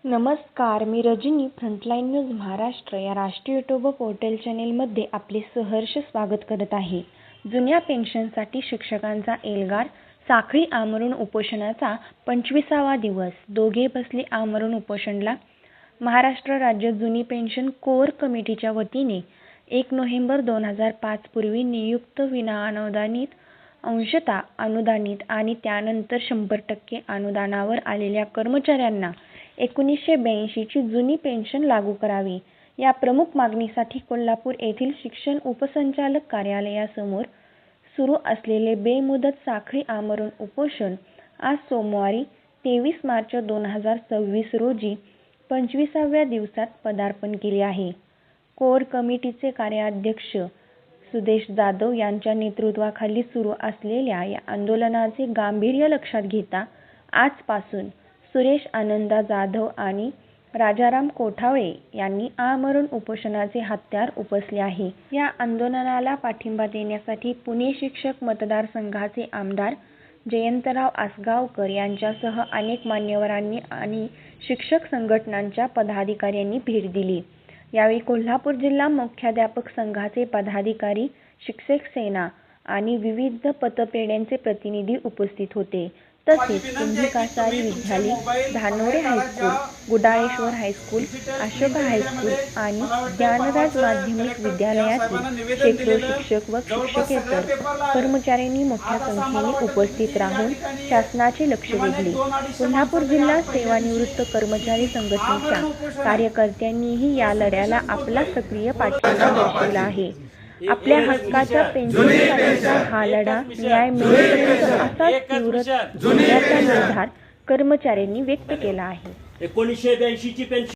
नमस्कार, मी Rajani. Frontline news Maharashtra या राष्ट्रीय यूट्यूब पोर्टल चॅनेलमध्ये आपले सहर्ष स्वागत करत आहे. जुन्या पेन्शनसाठी शिक्षकांचा एल्गार. साखळी आमरण उपोषणाचा 25वा दिवस. दोघे बसले आमरण उपोषणला. महाराष्ट्र राज्य जुनी पेन्शन कोअर कमिटीच्या वतीने 1 नोव्हेंबर 2005 पूर्वी नियुक्त विनाअनुदानित, अंशतः अनुदानित आणि त्यानंतर 100% अनुदानावर आलेल्या कर्मचाऱ्यांना 1982 ची जुनी पेन्शन लागू करावी या प्रमुख मागणीसाठी कोल्हापूर येथील शिक्षण उपसंचालक कार्यालयासमोर सुरू असलेले बेमुदत साखळी आमरण उपोषण आज सोमवारी 23 मार्च 2026 रोजी 25व्या दिवसात पदार्पण केले आहे. कोर कमिटीचे कार्याध्यक्ष सुदेश जाधव यांच्या नेतृत्वाखाली सुरू असलेल्या या आंदोलनाचे गांभीर्य लक्षात घेता आजपासून सुरेश आनंदा जाधव आणि राजाराम कोठावळे यांनी आमरण उपोषणाचे हत्यार उपसले आहे. या आंदोलनाला पाठिंबा देण्यासाठी पुणे शिक्षक मतदारसंघाचे आमदार जयंतराव आसगावकर यांच्यासह अनेक मान्यवरांनी आणि शिक्षक संघटनांच्या पदाधिकाऱ्यांनी भेट दिली. यावेळी कोल्हापूर जिल्हा मुख्याध्यापक संघाचे पदाधिकारी, शिक्षक सेना आणि विविध पतपेढ्यांचे प्रतिनिधी उपस्थित होते. तसेच कुंभी कासारी विद्यालय, Dhanore high school, गुडाळेश्वर high school, Ashoka high school आणि ज्ञानराज माध्यमिक विद्यालयातील शेकडो शिक्षक व शिक्षकेतर कर्मचाऱ्यांनी मोठ्या संख्येने उपस्थित राहून शासनाचे लक्ष वेधले. कोल्हापूर जिल्हा सेवानिवृत्त कर्मचारी संघटनेच्या कार्यकर्त्यांनीही या लढ्याला आपला सक्रिय पाठिंबा दर्शवला आहे. आपल्या हक्काच्या पेन्शनसाठीचा हा लढा न्याय मिळेपर्यंत असाच तीव्र ठेवण्याचा निर्धार कर्मचाऱ्यांनी व्यक्त केला आहे. 1982 ची पेन्शन